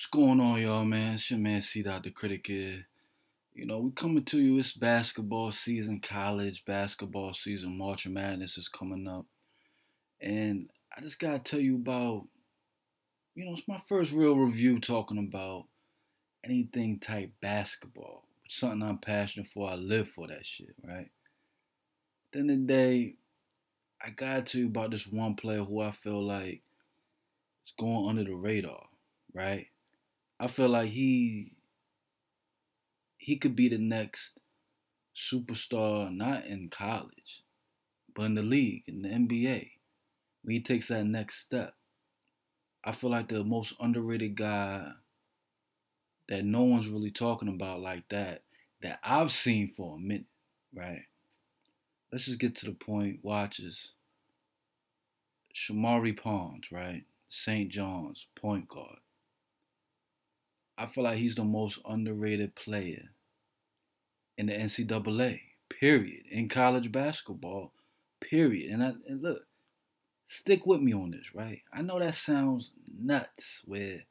What's going on, y'all, man? It's your man, C. Dot, the Critic here. We coming to you. It's basketball season, college basketball season. March Madness is coming up. And I just got to tell you about, it's my first real review talking about anything type basketball. It's something I'm passionate for. I live for that shit, right? At the end of the day, I got to tell you about this one player who I feel like is going under the radar, right? I feel like he could be the next superstar, not in college, but in the league, in the NBA. When he takes that next step, I feel like the most underrated guy that no one's really talking about like that I've seen for a minute, right? Let's just get to the point. Watches Shamorie Ponds, right? St. John's point guard. I feel like he's the most underrated player in the NCAA, period. In college basketball, period. And look, stick with me on this, right? I know that sounds nuts, where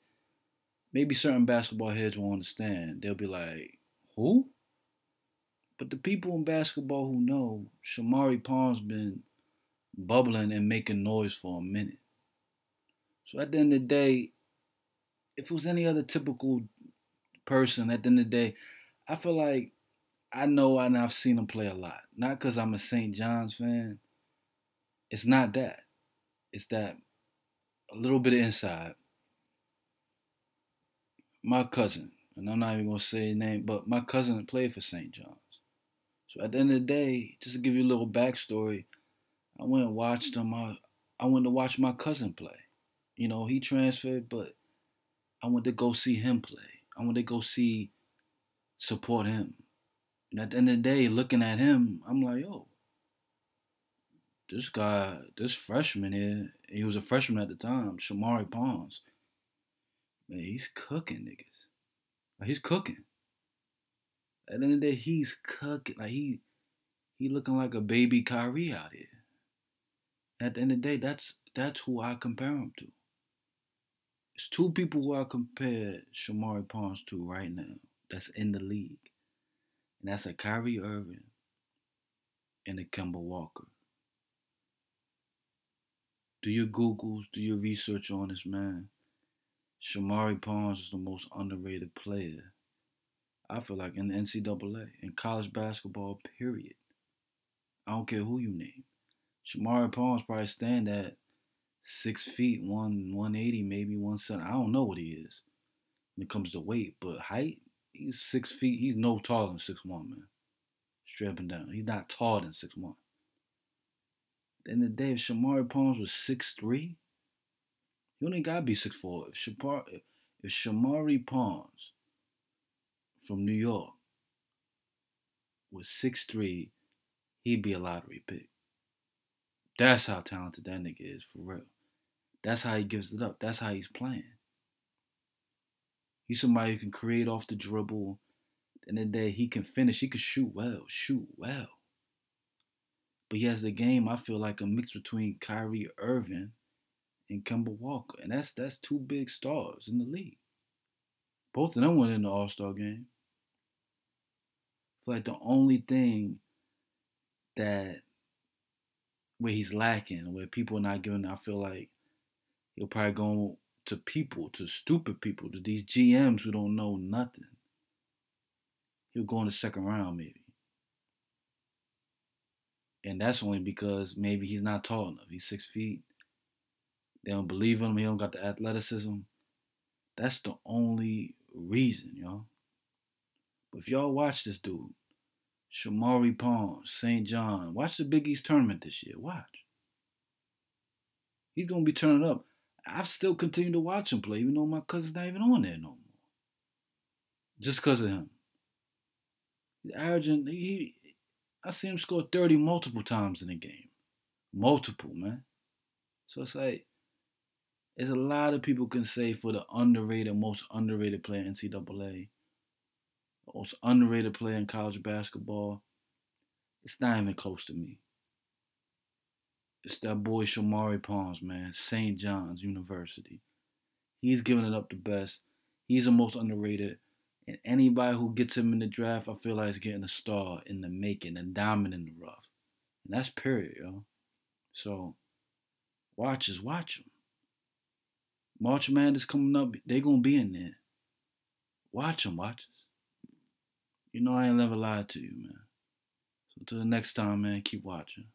maybe certain basketball heads won't understand. They'll be like, who? But the people in basketball who know, Shamorie Ponds been bubbling and making noise for a minute. So at the end of the day, if it was any other typical person, at the end of the day, I feel like I know and I've seen him play a lot. Not because I'm a St. John's fan. It's not that. It's that a little bit of inside. My cousin, and I'm not even going to say his name, but my cousin played for St. John's. So at the end of the day, just to give you a little backstory, I went and watched him. I went to watch my cousin play. He transferred, but I went to go see him play. I went to go support him. And at the end of the day, looking at him, I'm like, yo, this guy, this freshman here, he was a freshman at the time, Shamorie Ponds. Man, he's cooking niggas. Like, he's cooking. At the end of the day, he's cooking. Like he looking like a baby Kyrie out here. At the end of the day, that's who I compare him to. It's two people who I compare Shamorie Ponds to right now that's in the league. And that's a Kyrie Irving and a Kemba Walker. Do your Googles, do your research on this man. Shamorie Ponds is the most underrated player, I feel like, in the NCAA, in college basketball, period. I don't care who you name. Shamorie Ponds probably stand at 6 feet, 180, maybe 170. I don't know what he is when it comes to weight, but height, he's 6 feet. He's no taller than 6'1", man. Straight up and down. He's not taller than 6'1". At the end of the day, if Shamorie Ponds was 6'3", he only gotta be 6'4". If Shamorie Ponds from New York was 6'3", he'd be a lottery pick. That's how talented that nigga is, for real. That's how he gives it up. That's how he's playing. He's somebody who can create off the dribble. At the end of the day, he can finish. He can shoot well. But he has the game, I feel like, a mix between Kyrie Irving and Kemba Walker. And that's two big stars in the league. Both of them went in the All-Star game. I feel like the only thing that where he's lacking, where people are not giving, I feel like he'll probably go to people, to stupid people, to these GMs who don't know nothing. He'll go in the second round, maybe. And that's only because maybe he's not tall enough. He's 6 feet. They don't believe in him. He don't got the athleticism. That's the only reason, y'all. But if y'all watch this dude, Shamorie Ponds, St. John, watch the Big East tournament this year. Watch. He's going to be turning up. I've still continued to watch him play, even though my cousin's not even on there no more. Just because of him. He's averaging, I see him score 30 multiple times in a game. Multiple, man. So it's like, there's a lot of people can say for the most underrated player in NCAA, most underrated player in college basketball. It's not even close to me. It's that boy Shamorie Ponds, man. St. John's University. He's giving it up the best. He's the most underrated. And anybody who gets him in the draft, I feel like is getting a star in the making, a diamond in the rough. And that's period, yo. So watch them. March Madness coming up, they gonna be in there. Watch them, watch us. You know I ain't never lied to you, man. So until the next time, man, keep watching.